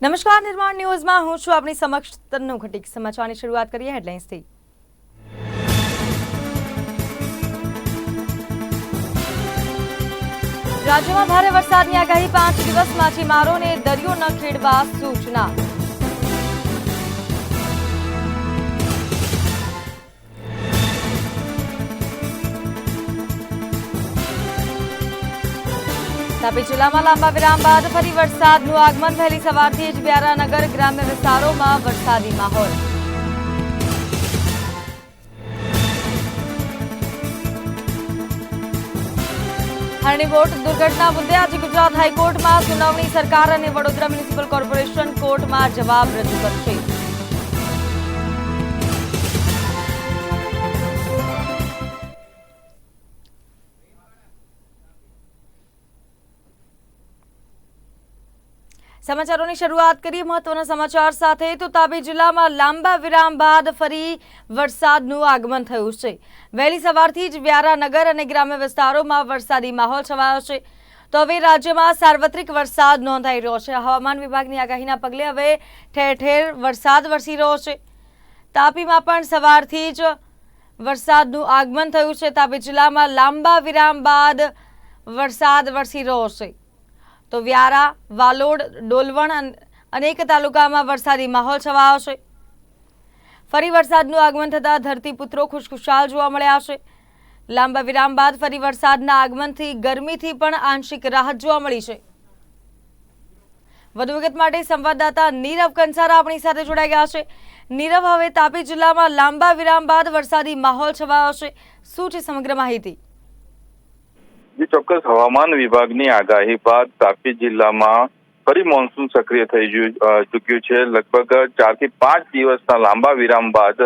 નમસ્કાર, નિર્માણ ન્યૂઝમાં હું છું આપની સમક્ષ તન્નુ ઘટીક. સમાચારની શરૂઆત કરીએ હેડલાઇન્સથી. રાજ્યમાં ભારે વરસાદની આગાહી. 5 દિવસ માછીમારોને દરિયો ન ખેડવા સૂચના. તાપી જિલ્લામાં લાંબા વિરામ બાદ ફરી વરસાદનું આગમન. વહેલી સવારથી જ વ્યારાનગર ગ્રામ્ય વિસ્તારોમાં વરસાદી માહોલ. હરણી બોટ દુર્ઘટના મુદ્દે આજે ગુજરાત હાઈકોર્ટમાં સુનાવણી. સરકાર અને વડોદરા મ્યુનિસિપલ કોર્પોરેશન કોર્ટમાં જવાબ રજૂ કરશે. સમાચારોની શરૂઆત કરીએ મહત્વના સમાચાર સાથે. તો તાપી જિલ્લામાં લાંબા વિરામ બાદ ફરી વરસાદનું આગમન થયું છે. વહેલી સવારથી જ વ્યારાનગર અને ગ્રામ્ય વિસ્તારોમાં વરસાદી માહોલ છવાયો છે. તો હવે રાજ્યમાં સાર્વત્રિક વરસાદ નોંધાઈ રહ્યો છે. હવામાન વિભાગની આગાહીના પગલે હવે ઠેર ઠેર વરસાદ વરસી રહ્યો છે. તાપીમાં પણ સવારથી જ વરસાદનું આગમન થયું છે. તાપી જિલ્લામાં લાંબા વિરામ બાદ વરસાદ વરસી રહ્યો છે. તો વ્યારા, વાલોડ, ડોલવણ અનેક તાલુકામાં વરસાદી માહોલ છવાયો છે. ફરી વરસાદનું આગમન થતાં ધરતીપુત્રો ખુશખુશાલ જોવા મળ્યા છે. લાંબા વિરામ બાદ ફરી વરસાદના આગમનથી ગરમીથી પણ આંશિક રાહત જોવા મળી છે. વધુ વિગત માટે સંવાદદાતા નીરવ કંસારા આપણી સાથે જોડાઈ ગયા છે. નીરવ, હવે તાપી જિલ્લામાં લાંબા વિરામ બાદ વરસાદી માહોલ છવાયો છે. શું છે સમગ્ર માહિતી? ચોક્કસ હવામાન વિભાગની આગાહી બાદ તાપી જિલ્લામાં ફરી મોન્સૂન સક્રિય થઈ ચૂક્યું છે. લગભગ 4 થી 5 દિવસના લાંબા વિરામ બાદ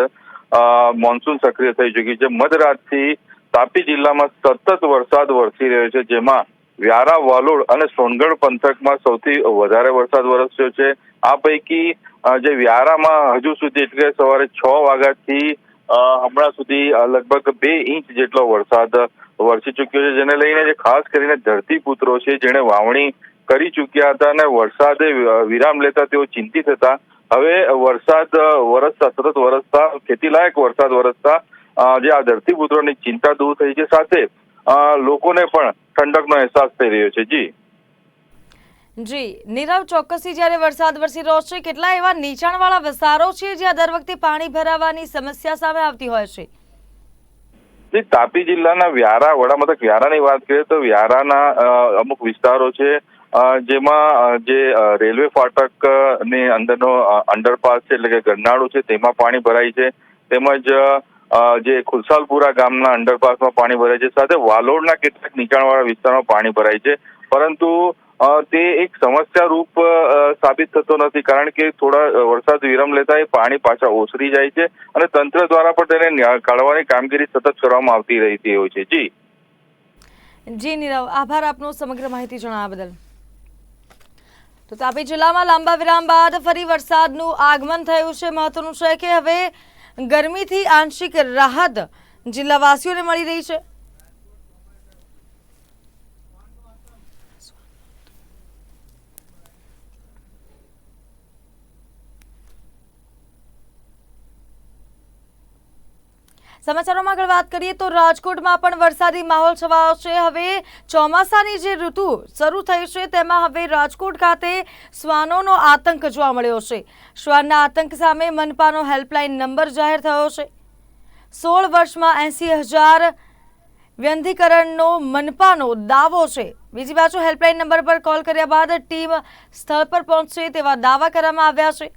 મોન્સૂન સક્રિય થઈ ચૂક્યું છે. મધરાતથી તાપી જિલ્લામાં સતત વરસાદ વરસી રહ્યો છે, જેમાં વ્યારા, વાલોડ અને સોનગઢ પંથકમાં સૌથી વધારે વરસાદ વરસ્યો છે. આ પૈકી જે વ્યારામાં હજુ સુધી એટલે સવારે 6 વાગ્યાથી હમણાં સુધી લગભગ 2 ઇંચ જેટલો વરસાદ વરસી ચૂક્યો છે, જેને લઈને જે ખાસ કરીને ધરતીપુત્રો છે જેણે વાવણી કરી ચૂક્યા હતા અને વરસાદે વિરામ લેતા તેઓ ચિંતિત હતા. હવે વરસાદ સતત વરસતા, ખેતીલાયક વરસાદ વરસતા જે આ ધરતીપુત્રોની ચિંતા દૂર થઈ છે, સાથે લોકોને પણ ઠંડકનો અહેસાસ થઈ રહ્યો છે. જી નીરવ, ચોક્કસથી જ્યારે વરસાદ વરસી રહ્યો છે, કેટલા એવા નીચાણવાળા વિસ્તારો છે જ્યાં દર વખતે પાણી ભરાવાની સમસ્યા સામે આવતી હોય છે? તાપી જિલ્લાના વ્યારા, વડામથક વ્યારાની વાત કરીએ તો વ્યારાના અમુક વિસ્તારો છે જેમાં જે રેલવે ફાટક ની અંદરનો અંડરપાસ છે એટલે કે ગરનાળું છે તેમાં પાણી ભરાય છે. તેમજ જે ખુલસાલપુરા ગામના અંડરપાસમાં પાણી ભરાય છે. સાથે વાલોડના કેટલાક નીચાણવાળા વિસ્તારમાં પાણી ભરાય છે. પરંતુ તે એક સમસ્યા રૂપ સાબિત થતો નથી, કારણ કે થોડા વરસાદ વિરામ લેતા એ પાણી પાછા ઓસરી જાય છે અને તંત્ર દ્વારા પણ તેને કાઢવાની કામગીરી સતત કરવામાં આવતી રહેતી હોય છે. જી નીરવ, આભાર આપનો સમગ્ર માહિતી જણાવવા બદલ. તો તાપી જિલ્લામાં લાંબા વિરામ બાદ ફરી વરસાદનું આગમન થયું છે. મહત્વનું છે કે હવે ગરમીથી આંશિક રાહત જિલ્લાવાસીઓને મળી રહી છે. સમાચારોમાં આગળ વાત કરીએ તો રાજકોટમાં પણ વરસાદી માહોલ છવાયો છે. હવે ચોમાસાની જે ઋતુ શરૂ થઈ છે તેમાં હવે રાજકોટ ખાતે શ્વાનોનો આતંક જોવા મળ્યો છે. શ્વાનના આતંક સામે મનપાનો હેલ્પલાઇન નંબર જાહેર થયો છે. 16 વર્ષમાં 80,000 વ્યંધીકરણનો મનપાનો દાવો છે. બીજી બાજુ હેલ્પલાઇન નંબર પર કોલ કર્યા બાદ ટીમ સ્થળ પર પહોંચશે તેવા દાવા કરવામાં આવ્યા છે.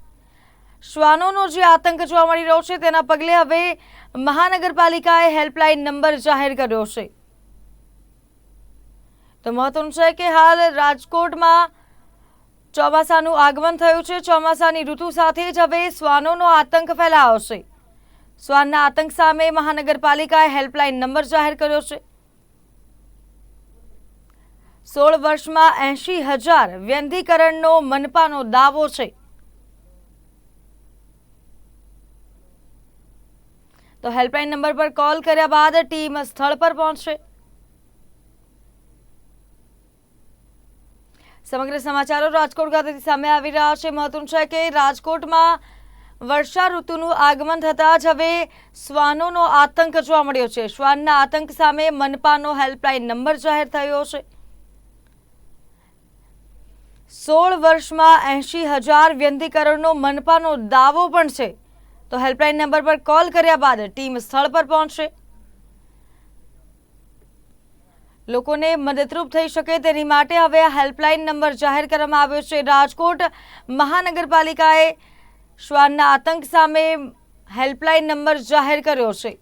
શ્વાનોનો જે આતંક જોવા મળી રહ્યો છે તેના પગલે હવે મહાનગરપાલિકાએ હેલ્પલાઇન નંબર જાહેર કર્યો છે. તો મહત્વનું છે કે હાલ રાજકોટમાં ચોમાસાનું આગમન થયું છે. ચોમાસાની ઋતુ સાથે જ હવે શ્વાનોનો આતંક ફેલાયો છે. શ્વાનના આતંક સામે મહાનગરપાલિકાએ હેલ્પલાઇન નંબર જાહેર કર્યો છે. 16 વર્ષમાં 80,000 વ્યંધીકરણનો મનપાનો દાવો છે. તો હેલ્પલાઇન નંબર પર કોલ કર્યા બાદ ટીમ સ્થળ પર પહોંચશે. સમગ્ર સમાચારો રાજકોટ ખાતેથી સામે આવી રહ્યા છે। મહત્વનું છે કે રાજકોટમાં વર્ષા ઋતુનું આગમન થતાં જ હવે શ્વાનોનો આતંક જોવા મળ્યો છે। શ્વાનના આતંક સામે મનપાનો હેલ્પલાઇન નંબર જાહેર થયો છે। 16 વર્ષમાં 80,000 વ્યંધીકરણનો મનપાનો દાવો પણ છે, તો હેલ્પલાઇન નંબર પર કોલ કર્યા બાદ ટીમ સ્થળ પર પહોંચશે। લોકોને મદદરૂપ થઈ શકે તેની માટે હવે આ હેલ્પલાઇન નંબર જાહેર કરવામાં આવ્યો છે। રાજકોટ મહાનગરપાલિકાએ શ્વાનના આતંક સામે હેલ્પલાઇન નંબર જાહેર કર્યો છે।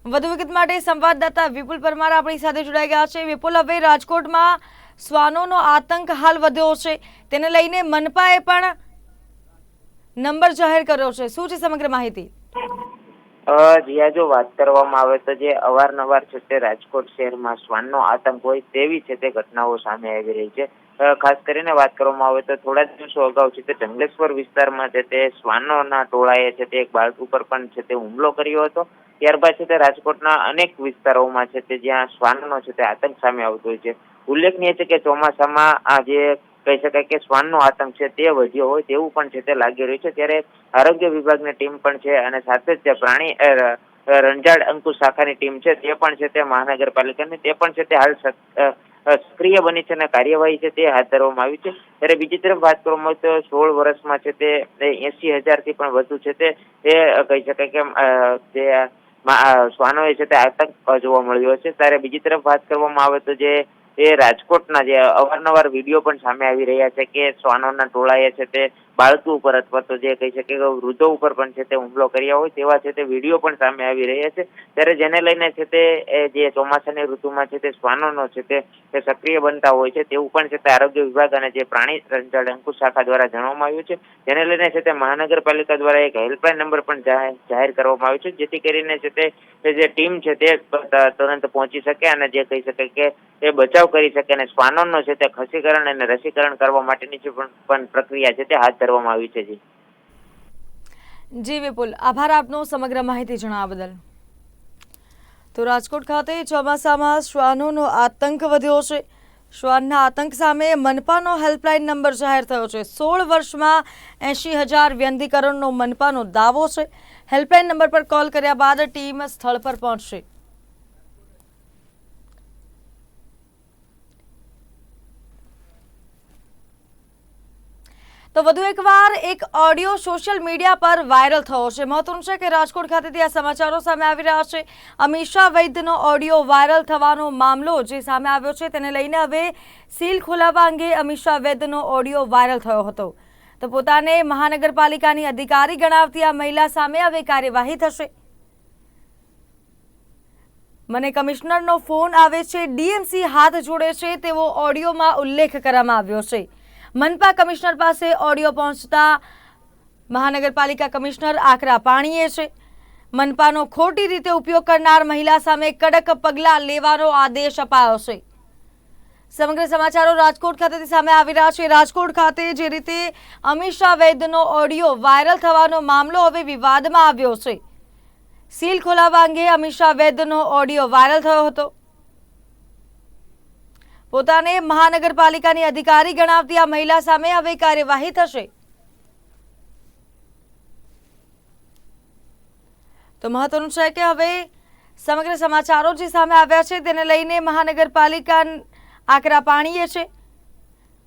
વધુ વિગત માટે સંવાદદાતા વિપુલ પરમાર આપણી સાથે જોડાઈ ગયા છે। વિપુલ, હવે રાજકોટમાં શ્વાનોનો આતંક હાલ વધ્યો છે, તેને લઈને મનપાએ પણ નંબર જાહેર કર્યો છે, શું છે સમગ્ર માહિતી? જીયા, જો વાત કરવામાં આવે તો જે અવારનવાર છે તે રાજકોટ શહેરમાં શ્વાનનો આતંક હોય તેવી છે તે ઘટનાઓ સામે આવી રહી છે। ખાસ કરીને વાત કરવામાં આવે તો થોડા દિવસો અગાઉ છે તે જંગલેશ્વર વિસ્તારમાં છે તે શ્વાનોના ટોળાએ છે તે એક બાળક ઉપર પણ છે તે હુમલો કર્યો હતો। ત્યારબાદ છે તે રાજકોટના અનેક વિસ્તારોમાં છે તે જ્યાં શ્વાનનો છે તે આતંક સામે આવતો હોય છે। ઉલ્લેખનીય છે કે ચોમાસામાં આ જે કહી શકાય કે શ્વાનનો આતંક છે તે વધ્યો હોય તેવું પણ છે તે લાગી રહ્યું છે। ત્યારે આરોગ્ય વિભાગની ટીમ પણ છે અને સાથે જ પ્રાણી રંજાડ અંકુશ શાખાની ટીમ છે તે પણ છે તે મહાનગરપાલિકાની તે પણ છે તે હાલ સક્રિય બની છે અને કાર્યવાહી છે તે હાથ ધરવામાં આવી છે। ત્યારે બીજી તરફ વાત કરવામાં આવે તો 16 વર્ષમાં છે તે 80,000 થી પણ વધુ છે તે કહી શકાય કે જે શ્વાનોએ છે તે આતંક જોવા મળ્યો છે। ત્યારે બીજી તરફ વાત કરવામાં આવે તો જે રાજકોટના જે અવારનવાર વિડીયો પણ સામે આવી રહ્યા છે કે શ્વાનોના ટોળાએ છે તે બાળકો ઉપર અથવા તો જે કહી શકે કે વૃદ્ધો ઉપર પણ છે તે હુમલો કર્યા હોય તેવા છે તે વિડીયો પણ સામે આવી રહ્યા છે। ત્યારે જેને લઈને છે તે જે ચોમાસાની ઋતુમાં છે તે શ્વાનોનો છે તે સક્રિય બનતા હોય છે તેવું પણ છે તે આરોગ્ય વિભાગ અને જે પ્રાણી રંજાડ અંકુશ શાખા દ્વારા જણાવવામાં આવ્યું છે। જેને લઈને છે તે મહાનગરપાલિકા દ્વારા એક હેલ્પલાઇન નંબર પણ જાહેર કરવામાં આવ્યો છે, જેથી કરીને છે તે જે ટીમ છે તે તુરંત પહોંચી શકે અને જે કહી શકાય કે એ બચાવ કરી શકે અને શ્વાનોનો છે તે ખસીકરણ અને રસીકરણ કરવા માટેની જે પણ પ્રક્રિયા છે તે હાથ ધરવામાં આવી છે। જી વિપુલ, આભાર આપનો સમગ્ર માહિતી જણાવવા બદલ। તો રાજકોટ ખાતે ચોમાસામાં શ્વાનોનો આતંક વધ્યો છે। શ્વાનના આતંક સામે મનપાનો હેલ્પલાઇન નંબર જાહેર થયો છે। 16 વર્ષમાં 80,000 વ્યંધીકરણનો મનપાનો દાવો છે। હેલ્પલાઇન નંબર પર કોલ કર્યા બાદ ટીમ સ્થળ પર પહોંચશે। તો વધુ એકવાર એક ઓડિયો સોશિયલ મીડિયા પર વાયરલ થયો છે। મહત્વનું છે કે રાજકોટ ખાતેથી આ સમાચારો સામે આવી રહ્યા છે। અમીષા વૈદ્યનો ઓડિયો વાયરલ થવાનો મામલો જે સામે આવ્યો છે તેને લઈને હવે સીલ ખોલાવવા અંગે અમીષા વૈદ્યનો ઓડિયો વાયરલ થયો હતો। તો પોતાને મહાનગરપાલિકાની અધિકારી ગણાવતી આ મહિલા સામે હવે કાર્યવાહી થશે। મને કમિશનરનો ફોન આવે છે, ડીએમસી હાથ જોડે છે તેવો ઓડિયોમાં ઉલ્લેખ કરવામાં આવ્યો છે। મનપા કમિશનર પાસે ઓડિયો પહોંચતા મહાનગરપાલિકા કમિશનર આકરા પાણીએ છે। મનપાનો ખોટી રીતે ઉપયોગ કરનાર મહિલા સામે કડક પગલાં લેવાનો આદેશ અપાયો છે। સમગ્ર સમાચારો રાજકોટ ખાતેથી સામે આવી રહ્યા છે। રાજકોટ ખાતે જે રીતે અમીષા વૈદ્યનો ઓડિયો વાયરલ થવાનો મામલો હવે વિવાદમાં આવ્યો છે। સીલ ખોલાવવા અંગે અમીષા વૈદ્યનો ઓડિયો વાયરલ થયો હતો। પોતાને મહાનગરપાલિકાની અધિકારી ગણાવતી આ મહિલા સામે હવે કાર્યવાહી થશે। તો મહત્વનું છે કે હવે સમગ્ર સમાચારો જે સામે આવ્યા છે તેને લઈને મહાનગરપાલિકા આકરા પાણીએ છે।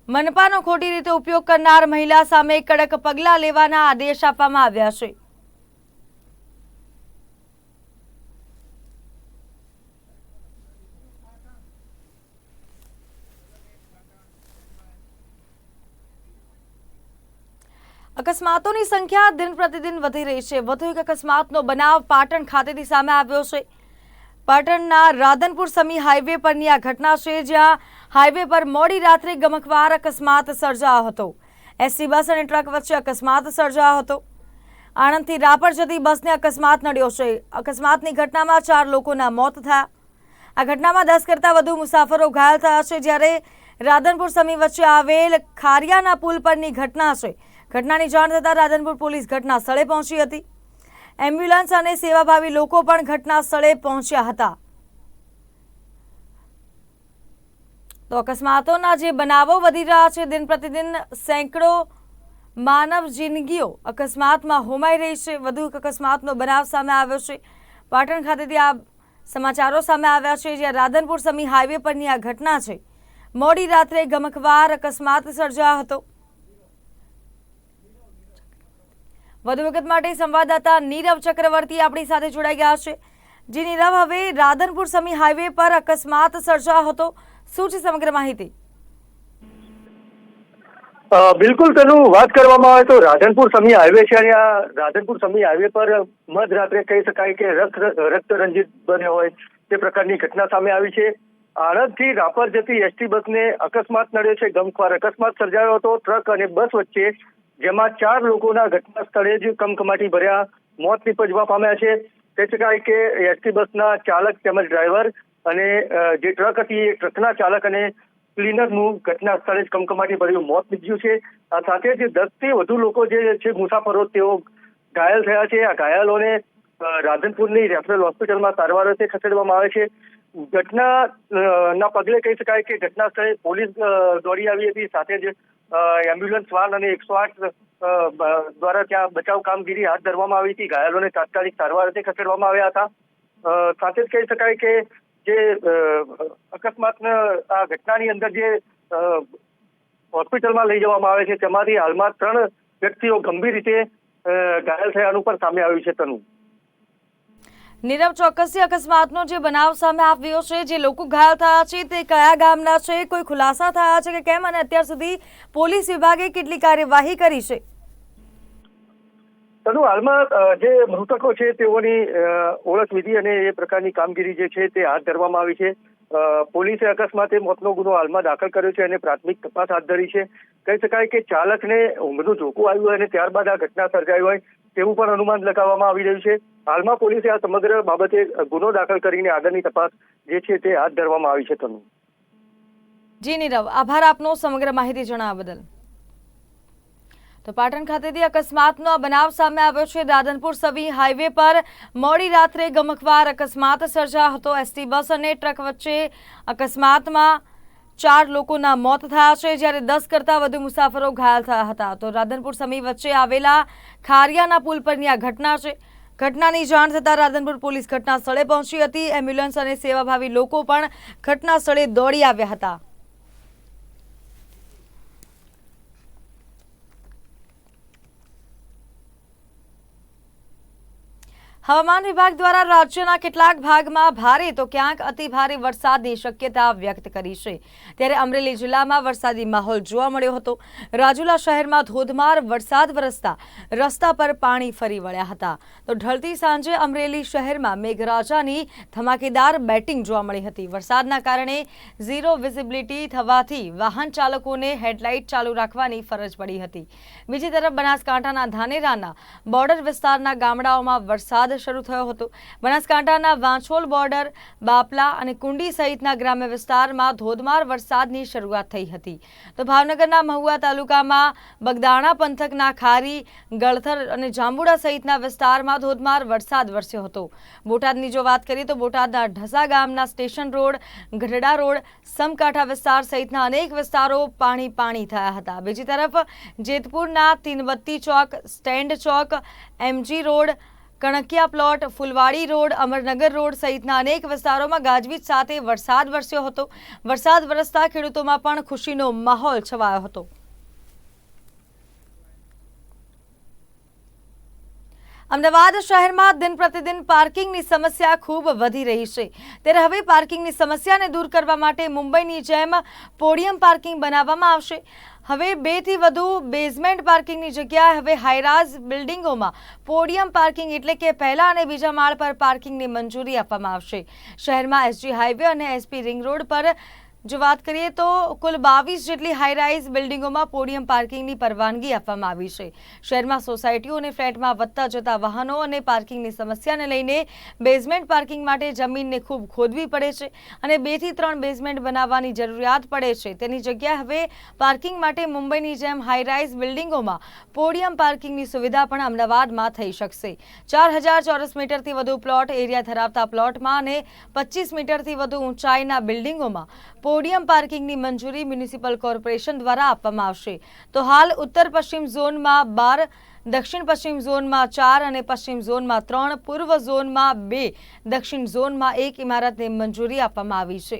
મનપાનો ખોટી રીતે ઉપયોગ કરનાર મહિલા સામે કડક પગલાં લેવાના આદેશ આપવામાં આવ્યા છે। અકસ્માતોની સંખ્યા દિન પ્રતિદિન વધી રહી છે। વધુ એક અકસ્માતનો બનાવ પાટણ ખાતેથી સામે આવ્યો છે। પાટણના રાધનપુર સમી હાઈવે પરની આ ઘટના છે, જ્યાં હાઈવે પર મોડી રાત્રે ગમખ્વાર અકસ્માત સર્જાયો હતો। એસટી બસ અને ટ્રક વચ્ચે અકસ્માત સર્જાયો હતો। આણંદથી રાપર જતી બસને અકસ્માત નડ્યો છે। અકસ્માતની ઘટનામાં 4 લોકોના મોત થયા। આ ઘટનામાં 10 કરતાં વધુ મુસાફરો ઘાયલ થયા છે, જ્યારે રાધનપુર સમી વચ્ચે આવેલ ખારિયાના પુલ પરની ઘટના છે। ઘટનાની જાણ થતાં રાધનપુર પોલીસ ઘટના સ્થળે પહોંચી હતી। એમ્બ્યુલન્સ અને સેવાભાવી લોકો પણ ઘટના સ્થળે પહોંચ્યા હતા। તો અકસ્માતોના જે બનાવો વધી રહ્યા છે, દિન પ્રતિદિન સેંકડો માનવ જિંદગીઓ અકસ્માતમાં હોમાઈ રહી છે. વધુ એક અકસ્માતનો બનાવ સામે આવ્યો છે. પાટણ ખાતેથી આ સમાચારો સામે આવ્યા છે, જ્યાં રાધનપુર સમી હાઈવે પરની આ ઘટના છે. મોડી રાત્રે ગમખ્વાર અકસ્માત સર્જાયો હતો. વધુ વિગત માટે સંવાદદાતા નીરવ ચક્રવર્તી આપણી સાથે જોડાઈ ગયા છે. જી નીરવ, હવે રાધનપુર સમી હાઈવે પર અકસ્માત સર્જાયો હતો, શું છે સમગ્ર માહિતી? બિલકુલ, તેનું વાત કરવામાં આવે તો રાધનપુર સમી હાઈવે છે અને આ રાધનપુર સમી હાઈવે પર મધરાત્રે કહી શકાય કે રક્ત રંજિત બન્યો હોય તે પ્રકારની ઘટના સામે આવી છે. આણંદથી રાપર જતી એસટી બસને અકસ્માત નડ્યો છે. ગમખ્વાર અકસ્માત સર્જાયો હતો ટ્રક અને બસ વચ્ચે, જેમાં 4 લોકોના ઘટના સ્થળે જ કમકમાટી ભર્યા મોત નીપજવા પામ્યા છે. કહી શકાય કે એસટી બસના ચાલક તેમજ ડ્રાઈવર અને જે ટ્રક હતી એ ટ્રકના ચાલક અને ક્લીનરનું ઘટના સ્થળે જ કમકમાટી ભર્યું મોત નીપજ્યું છે. આ સાથે જ 10 થી વધુ લોકો જે છે મુસાફરો તેઓ ઘાયલ થયા છે. આ ઘાયલોને રાધનપુરની રેફરલ હોસ્પિટલમાં સારવાર અર્થે ખસેડવામાં આવે છે. ઘટના ના પગલે કહી શકાય કે ઘટના સ્થળે પોલીસ દોડી આવી હતી. સાથે જ એમ્બ્યુલન્સ વાન અને 108 દ્વારા ત્યાં બચાવ કામગીરી હાથ ધરવામાં આવી હતી. ઘાયલોને તાત્કાલિક સારવાર અર્થે ખસેડવામાં આવ્યા હતા. સાથે જ કહી શકાય કે જે અકસ્માતના આ ઘટનાની અંદર જે હોસ્પિટલમાં લઈ જવામાં આવે છે તેમાંથી હાલમાં 3 વ્યક્તિઓ ગંભીર રીતે ઘાયલ થયાનું પણ સામે આવ્યું છે. તનુ નીરવ, ચોક્કસથી અકસ્માતનો જે બનાવ સામે આવ્યો છે, જે લોકો ઘાયલ થયા છે તે કયા ગામના છે, કોઈ ખુલાસા થયા છે કે કેમ, અને અત્યાર સુધી પોલીસ વિભાગે કેટલી કાર્યવાહી કરી છે? તનુ, હાલમાં જે મૃતકો છે તેઓની ઓળખ વિધિ અને એ પ્રકારની કામગીરી જે છે તે હાથ ધરવામાં આવી છે. પોલીસે અકસ્માતે મોતનો ગુનો હાલમાં દાખલ કર્યો છે અને પ્રાથમિક તપાસ હાથ ધરી છે. કહી શકાય કે ચાલકને ઊંઘનું ઝોકું આવ્યું હોય અને ત્યારબાદ આ ઘટના સર્જાઈ હોય તેવું પણ અનુમાન લગાવવામાં આવી રહ્યું છે. હાલમાં પોલીસે આ સમગ્ર બાબતે ગુનો દાખલ કરીને આગળની તપાસ જે છે તે હાથ ધરવામાં આવી છે. તનુ જી નીરવ, આભાર આપનો સમગ્ર માહિતી જણાવવા બદલ. તો પાટણ ખાતેથી અકસ્માતનો બનાવ સામે આવ્યો છે. રાધનપુર સમી હાઈવે પર મોડી રાત્રે ગમખ્વાર અકસ્માત સર્જાયો હતો. એસટી બસ અને ટ્રક વચ્ચે અકસ્માતમાં 4 લોકોના મોત થયા છે, જ્યારે 10 કરતાં વધુ મુસાફરો ઘાયલ થયા હતા. તો રાધનપુર સમી વચ્ચે આવેલા ખારિયાના પુલ પરની આ ઘટના છે. ઘટનાની જાણ થતાં રાધનપુર પોલીસ ઘટના સ્થળે પહોંચી હતી. એમ્બ્યુલન્સ અને સેવાભાવી લોકો પણ ઘટના સ્થળે દોડી આવ્યા હતા. હવામાન વિભાગ દ્વારા રાજ્યના કેટલાક ભાગમાં ભારે તો ક્યાંક અતિ ભારે વરસાદની શક્યતા વ્યક્ત કરી છે. ત્યારે અમરેલી જિલ્લામાં વરસાદી માહોલ જોવા મળ્યો હતો. રાજુલા શહેરમાં ધોધમાર વરસાદ વરસતા રસ્તા પર પાણી ફરી વળ્યા હતા. તો ઢળતી સાંજે અમરેલી શહેરમાં મેઘરાજાની ધમાકેદાર બેટિંગ જોવા મળી હતી. વરસાદના કારણે ઝીરો વિઝિબિલિટી થવાથી વાહન ચાલકોને હેડલાઇટ ચાલુ રાખવાની ફરજ પડી હતી. બીજી તરફ બનાસકાંઠાના ધાનેરાના બોર્ડર વિસ્તારના ગામડાઓમાં વરસાદ શરૂ થયો હતો. બનાસકાંઠાના વાંછોલ બોર્ડર, બાપલા અને કુંડી સહિતના ગ્રામ્ય વિસ્તારમાં ધોધમાર વરસાદની શરૂઆત થઈ હતી. તો ભાવનગરના મહુવા તાલુકામાં બગદાણા પંથકના ખારી, ગળથર અને જાંબુડા સહિતના વિસ્તારમાં ધોધમાર વરસાદ વરસ્યો હતો. બોટાદની જો વાત કરીએ તો બોટાદના ઢસા ગામના station road, Gadhada road, Samakantha વિસ્તાર સહિતના અનેક વિસ્તારો પાણી થયા હતા. બીજી તરફ જેતપુરના Teenbatti chowk, stand chowk, MG road, Kankiya plot, Phulwadi road, Amarnagar road સહિતના અનેક વિસ્તારોમાં ગાજવીજ સાથે વરસાદ વરસ્યો હતો. વરસાદ વરસતા ખેડૂતોમાં પણ ખુશીનો માહોલ છવાયો હતો. અમદાવાદ શહેરમાં દિન પ્રતિદિન પાર્કિંગની સમસ્યા ખૂબ વધી રહી છે. ત્યારે હવે પાર્કિંગની સમસ્યાને દૂર કરવા માટે મુંબઈની જેમ પોડિયમ પાર્કિંગ બનાવવામાં આવશે. હવે 2 થી વધુ બેઝમેન્ટ પાર્કિંગની જગ્યાએ હવે હાઈરાઇઝ બિલ્ડિંગોમાં પોડિયમ પાર્કિંગ એટલે કે પહેલા અને બીજા માળ પર પાર્કિંગની મંજૂરી આપવામાં આવશે. શહેરમાં એસજી હાઈવે અને એસપી રિંગ રોડ પર જો વાત કરીએ તો કુલ 22 જેટલી હાઈરાઇઝ બિલ્ડિંગોમાં પોડિયમ પાર્કિંગની પરવાનગી આપવામાં આવી છે. શહેરમાં સોસાયટીઓ અને ફ્લેટમાં વધતા જતા વાહનો અને પાર્કિંગની સમસ્યાને લઈને બેઝમેન્ટ પાર્કિંગ માટે જમીનને ખૂબ ખોદવી પડે છે અને 2 થી 3 બેઝમેન્ટ બનાવવાની જરૂરિયાત પડે છે. તેની જગ્યાએ હવે પાર્કિંગ માટે મુંબઈની જેમ હાઈરાઇઝ બિલ્ડિંગોમાં પોડિયમ પાર્કિંગની સુવિધા પણ અમદાવાદમાં થઈ શકશે. 4000 ચોરસ મીટરથી વધુ પ્લોટ એરિયા ધરાવતા પ્લોટમાં અને 25 મીટરથી વધુ ઊંચાઈના બિલ્ડિંગોમાં પોડિયમ પાર્કિંગની મંજૂરી મ્યુનિસિપલ કોર્પોરેશન દ્વારા આપવામાં આવશે. તો હાલ ઉત્તર પશ્ચિમ ઝોનમાં 12, દક્ષિણ પશ્ચિમ ઝોનમાં 4 અને પશ્ચિમ ઝોનમાં 3, પૂર્વ ઝોનમાં 2, દક્ષિણ ઝોનમાં 1 ઇમારતને મંજૂરી આપવામાં આવી છે.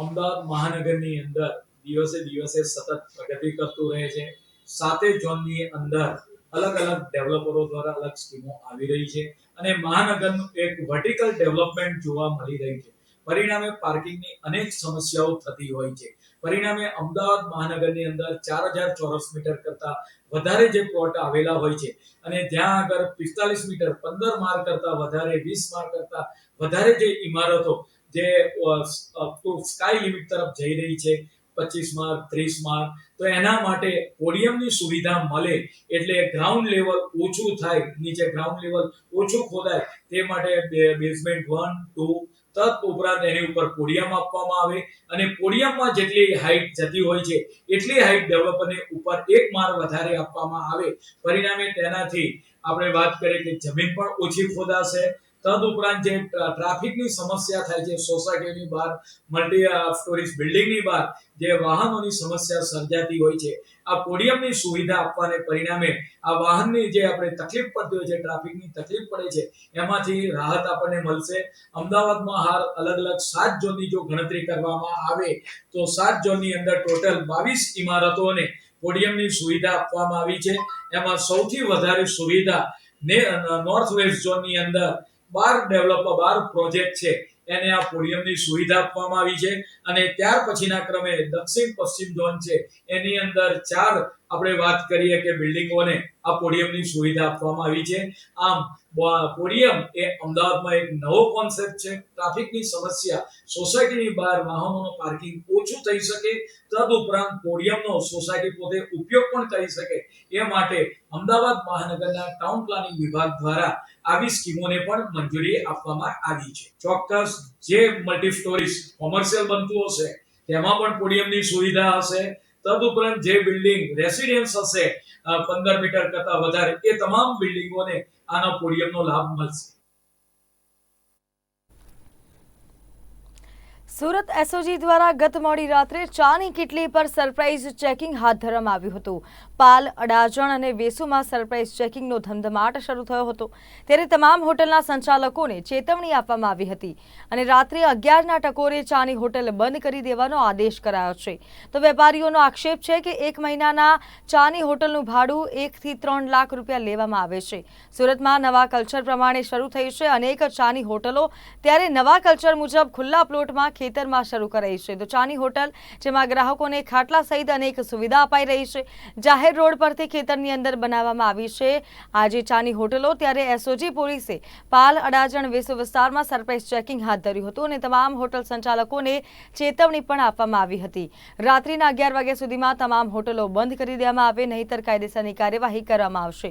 અમદાવાદ મહાનગરની અંદર દિવસે દિવસે સતત પ્રગતિ કરતું રહે છે. 7 ઝોનની અંદર અલગ અલગ ડેવલપરો દ્વારા અલગ સ્કીમો આવી રહી છે અને મહાનગરનું એક વર્ટિકલ ડેવલપમેન્ટ જોવા મળી રહ્યું છે. પરિણામે પાર્કિંગની અનેક સમસ્યાઓ થતી હોય છે. પરિણામે અમદાવાદ મહાનગરની અંદર 4000 ચોરસ મીટર કરતા વધારે જે પ્લોટ આવેલા હોય છે અને ત્યાં આગળ 45 મીટર 15 માળ કરતા વધારે 20 માળ કરતા વધારે જે ઇમારતો જે સ્કાય લિમિટ તરફ જઈ રહી છે 25 માળ 30 માળ, તો એના માટે પોડિયમની સુવિધા મળે એટલે ગ્રાઉન્ડ લેવલ ઓછું થાય, નીચે ગ્રાઉન્ડ લેવલ ઓછું ખોદાય તે માટે બેઝમેન્ટ 1, 2 તદ ઉપરાંત એની ઉપર પોડિયમ આપવામાં આવે અને પોડિયમમાં જેટલી હાઈટ જતી હોય છે એટલી હાઈટ ડેવલપરને ઉપર 1 માળ વધારે આપવામાં આવે. પરિણામે તેનાથી આપણે વાત કરીએ કે જમીન પણ ઓછી ખોદાશે. તદ ઉપરાંત જે ટ્રાફિકની સમસ્યા થાય છે સોસાયટીની બહાર, મલ્ટી સ્ટોરીઝ બિલ્ડિંગની બહાર જે વાહનોની સમસ્યા સર્જાતી હોય છે, આ પોડિયમની સુવિધા આપવાને પરિણામે આ વાહનની જે આપણે તકલીફ પડતી હોય છે, ટ્રાફિકની તકલીફ પડે છે, એમાંથી રાહત આપણને મળશે. અમદાવાદમાં હાલ અલગ અલગ 7 ઝોનની જો ગણતરી કરવામાં આવે તો 7 ઝોનની અંદર ટોટલ 22 ઇમારતોને પોડિયમની સુવિધા આપવામાં આવી છે. એમાં સૌથી વધારે સુવિધા નોર્થ વેસ્ટ ઝોનની અંદર 12 પ્રોજેક્ટ છે એને આ પોડિયમની સુવિધા આપવામાં આવી છે અને ત્યાર પછીના ક્રમે દક્ષિણ પશ્ચિમ ઝોન છે એની અંદર 4 આપણે વાત કરીએ કે બિલ્ડિંગોને આ પોડિયમની સુવિધા આપવામાં આવી છે. આમ પોડિયમ એ અમદાવાદમાં એક નવો કોન્સેપ્ટ છે. ટ્રાફિકની સમસ્યા, સોસાયટીની બહાર વાહનોનું પાર્કિંગ ઓછું થઈ શકે, તદ ઉપરાંત પોડિયમનો સોસાયટી પોતે ઉપયોગ પણ કરી શકે એ માટે અમદાવાદ મહાનગરના ટાઉન પ્લાનિંગ વિભાગ દ્વારા આવી સ્કીમોને પણ મંજૂરી આપવામાં આવી છે. ચોક્કસ જે મલ્ટી સ્ટોરીઝ કોમર્શિયલ બનતું હશે તેમાં પણ પોડિયમની સુવિધા હશે. તદ ઉપરાંત જે બિલ્ડિંગ રેસિડેન્સ હશે 15 મીટર કરતા વધારે એ તમામ બિલ્ડિંગોને આનો પોડિયમનો લાભ મળશે. સુરત એસઓજી દ્વારા ગત મોડી રાત્રે ચાની કિટલી પર સરપ્રાઇઝ ચેકિંગ હાથ ધરવામાં આવ્યું હતું. પાલ, અડાજણ અને વેસુમાં સરપ્રાઇઝ ચેકિંગનો ધમધમાટ શરૂ થયો હતો ત્યારે તમામ હોટલના સંચાલકોને ચેતવણી આપવામાં આવી હતી અને રાત્રે 11ના ટકોરે ચાની હોટલ બંધ કરી દેવાનો આદેશ કરાયો છે. તો વેપારીઓનો આક્ષેપ છે કે 1 મહિનાના ચાની હોટલનું ભાડું 1 થી 3 લાખ રૂપિયા લેવામાં આવે છે. સુરતમાં નવા કલ્ચર પ્રમાણે શરૂ થઈ છે અનેક ચાની હોટલો, ત્યારે નવા કલ્ચર મુજબ ખુલ્લા પ્લોટમાં ખેતરમાં શરૂ કરાઈ છે. તો ચાની હોટલ જેમાં ગ્રાહકોને ખાટલા સહિત અનેક સુવિધા અપાઈ રહી છે, જાહેર રોડ પરથી ખેતરની અંદર બનાવવામાં આવી છે આજે ચાની હોટલો. ત્યારે એસઓજી પોલીસે પાલ, અડાજણ, વેસુ વિસ્તારમાં સરપ્રાઇઝ ચેકિંગ હાથ ધર્યું હતું અને તમામ હોટલ સંચાલકોને ચેતવણી પણ આપવામાં આવી હતી. રાત્રિના 11 વાગ્યા સુધીમાં તમામ હોટલો બંધ કરી દેવામાં આવે, નહીંતર કાયદેસરની કાર્યવાહી કરવામાં આવશે.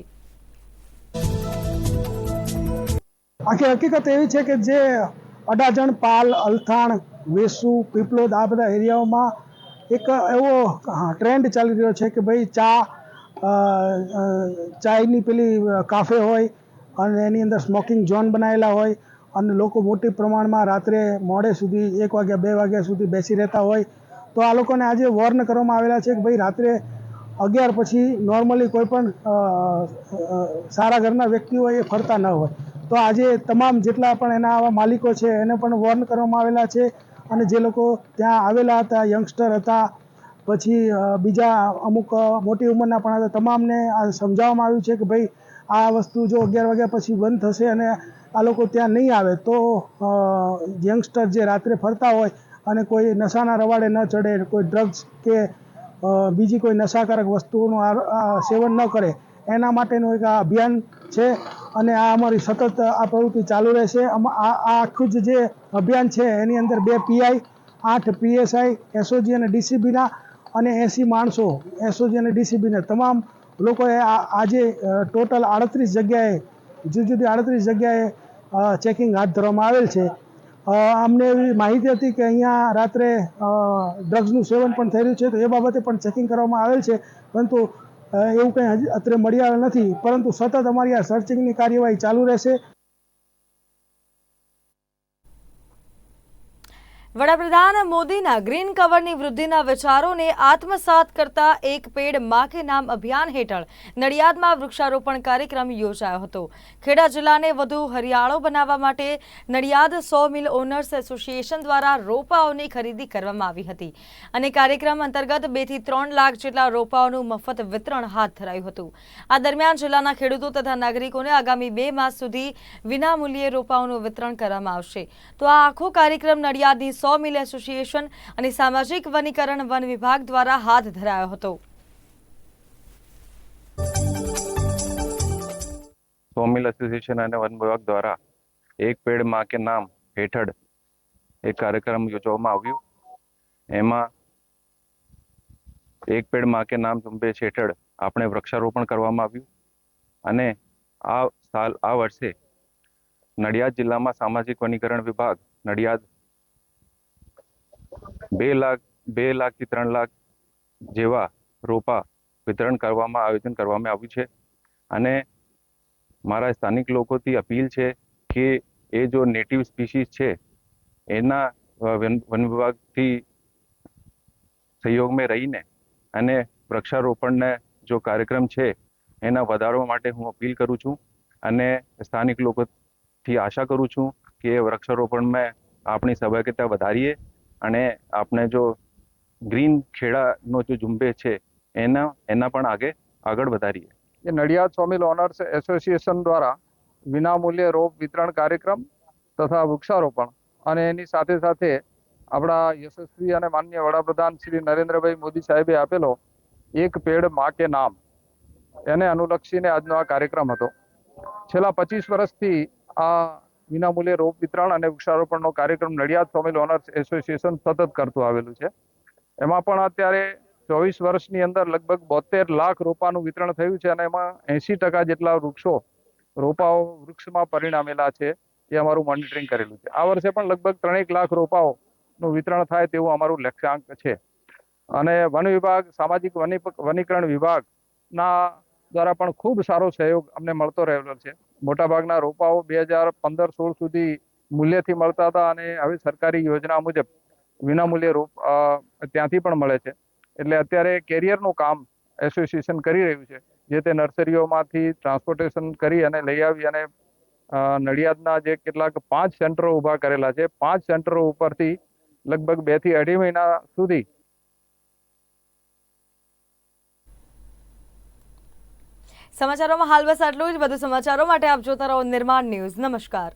આખી હકીકત એવી છે કે જે અડાજણ, પાલ, અલથાણ, વેસુ, પીપલોદ આ બધા એરિયાઓમાં એક એવો ટ્રેન્ડ ચાલી રહ્યો છે કે ભાઈ ચાયની પેલી કાફે હોય અને એની અંદર સ્મોકિંગ ઝોન બનાવેલા હોય અને લોકો મોટી પ્રમાણમાં રાત્રે મોડે સુધી 1 વાગ્યા 2 વાગ્યા સુધી બેસી રહેતા હોય. તો આ લોકોને આજે વોર્ન કરવામાં આવેલા છે કે ભાઈ રાત્રે 11 પછી નોર્મલી કોઈ પણ સારા ઘરના વ્યક્તિ હોય એ ફરતા ન હોય. તો આજે તમામ જેટલા પણ એના આવા માલિકો છે એને પણ વોર્ન કરવામાં આવેલા છે અને જે લોકો ત્યાં આવેલા હતા, યંગસ્ટર હતા, પછી બીજા અમુક મોટી ઉંમરના પણ હતા, તમામને આ સમજાવવામાં આવ્યું છે કે ભાઈ આ વસ્તુ જો 11 વાગ્યા પછી બંધ થશે અને આ લોકો ત્યાં નહીં આવે તો યંગસ્ટર જે રાત્રે ફરતા હોય અને કોઈ નશાના રવાડે ન ચડે, કોઈ ડ્રગ્સ કે બીજી કોઈ નશાકારક વસ્તુઓનું સેવન ન કરે એના માટેનું એક આ અભિયાન છે અને આ અમારી સતત આ પ્રવૃત્તિ ચાલુ રહેશે. આ આખું જે અભિયાન છે એની અંદર 2 પીઆઈ, 8 પીએસઆઈ, એસઓજી અને ડીસીબીના અને 80 માણસો એસઓજી અને ડીસીબીના તમામ લોકોએ આજે ટોટલ 38 જગ્યાએ જુદી 38 જગ્યાએ ચેકિંગ હાથ ધરવામાં આવેલ છે. અમને એવી માહિતી હતી કે અહીંયા રાત્રે ડ્રગ્સનું સેવન પણ થઈ રહ્યું છે, તો એ બાબતે પણ ચેકિંગ કરવામાં આવેલ છે, પરંતુ એવું કંઈ હજી અત્રે મળી આવેલ નથી, પરંતુ સતત અમારી આ સર્ચિંગની કાર્યવાહી ચાલુ રહેશે. વડાપ્રધાન મોદીના ગ્રીન કવરની વૃદ્ધિના વિચારોને આત્મસાત કરતા એક પેડ માં કે નામ અભિયાન હેઠળ નડિયાદમાં વૃક્ષારોપણ કાર્યક્રમ યોજાયો હતો. ખેડા જિલ્લાને વધુ હરિયાળો બનાવવા માટે નડિયાદ 100 મિલ ઓનર્સ એસોસિએશન દ્વારા રોપાઓની ખરીદી કરવામાં આવી હતી અને કાર્યક્રમ અંતર્ગત 2 થી 3 લાખ જેટલા રોપાઓનું મફત વિતરણ હાથ ધરાયું હતું. આ દરમિયાન જિલ્લાના ખેડૂતો તથા નાગરિકોને આગામી 2 માસ સુધી વિનામૂલ્યે રોપાઓનું વિતરણ કરવામાં આવશે. તો આ આખો કાર્યક્રમ નડિયાદની 100 મિલ એસોસિએશન અને સામાજિક વનીકરણ વન વિભાગ દ્વારા હાથ ધરાયો હતો. 100 મિલ એસોસિએશન અને વન વિભાગ દ્વારા એક પેડ માં કે નામ હેઠળ એક કાર્યક્રમ યોજવામાં આવ્યું. એમાં એક પેડ માં કે નામ ઝુંબેશ હેઠળ આપણે વૃક્ષારોપણ કરવામાં આવ્યું અને આ વર્ષે નડિયાદ જિલ્લામાં સામાજિક વનીકરણ વિભાગ નડિયાદ 2 લાખથી 3 લાખ જેવા રોપા વિતરણ કરવામાં આવ્યું છે અને મારા સ્થાનિક લોકોથી અપીલ છે કે એ જો નેટિવ સ્પીસીસ છે એના વન વિભાગથી સહયોગમાં રહીને અને વૃક્ષારોપણને જો કાર્યક્રમ છે એના વધારવા માટે હું અપીલ કરું છું અને સ્થાનિક લોકોથી આશા કરું છું કે વૃક્ષારોપણમાં આપણી સહભાગિતા વધારીએ અને આપણે જો ગ્રીન ખેડાનો જો ઝુંબેશ છે એના પણ આગળ વધારીએ. ये नडियाद 100 मिल ओनर्स एसोसिएशन દ્વારા વિનામૂલ્યે રોપ વિતરણ કાર્યક્રમ તથા વૃક્ષારોપણ અને એની સાથે સાથે આપણા યશસ્વી અને માનનીય વડાપ્રધાન શ્રી નરેન્દ્રભાઈ મોદી સાહેબે આપેલો એક પેડ માં કે નામ એને અનુલક્ષીને આજનો આ કાર્યક્રમ હતો. છેલ્લા 25 વર્ષથી આ વિનામૂલ્યે રોપ વિતરણ અને વૃક્ષારોપણનો કાર્યક્રમ નડિયાદ 100 મિલ ઓનર્સ એસોસિએશન સતત કરતું આવેલું છે. એમાં પણ અત્યારે 24 વર્ષની અંદર લગભગ 72 લાખ રોપાનું વિતરણ થયું છે અને એમાં 80% જેટલા રોપાઓ વૃક્ષમાં પરિણમેલા છે. એ અમારું મોનિટરિંગ કરેલું છે. આ વર્ષે પણ લગભગ 3 લાખ રોપાઓનું વિતરણ થાય તેવું અમારું લક્ષ્યાંક છે અને વન વિભાગ સામાજિક વનીકરણ વિભાગના દ્વારા પણ ખૂબ સારો સહયોગ અમને મળતો રહેલો છે. મોટાભાગના રોપાઓ 2015-16 સુધી મૂલ્યથી મળતા હતા અને હવે સરકારી યોજના મુજબ વિનામૂલ્યે રોપ ત્યાંથી પણ મળે છે. એટલે અત્યારે કેરિયરનું કામ એસોસિએશન કરી રહ્યું છે, જે તે નર્સરીઓમાંથી ટ્રાન્સપોર્ટેશન કરી અને લઈ આવી અને નડિયાદના જે કેટલાક 5 સેન્ટરો ઊભા કરેલા છે, 5 સેન્ટરો ઉપરથી લગભગ 2 થી 2.5 મહિના સુધી સમાચારોમાં હાલ બસ આટલું જ. વધુ સમાચારો માટે આપ જોતા રહો નિર્માણ ન્યૂઝ. નમસ્કાર.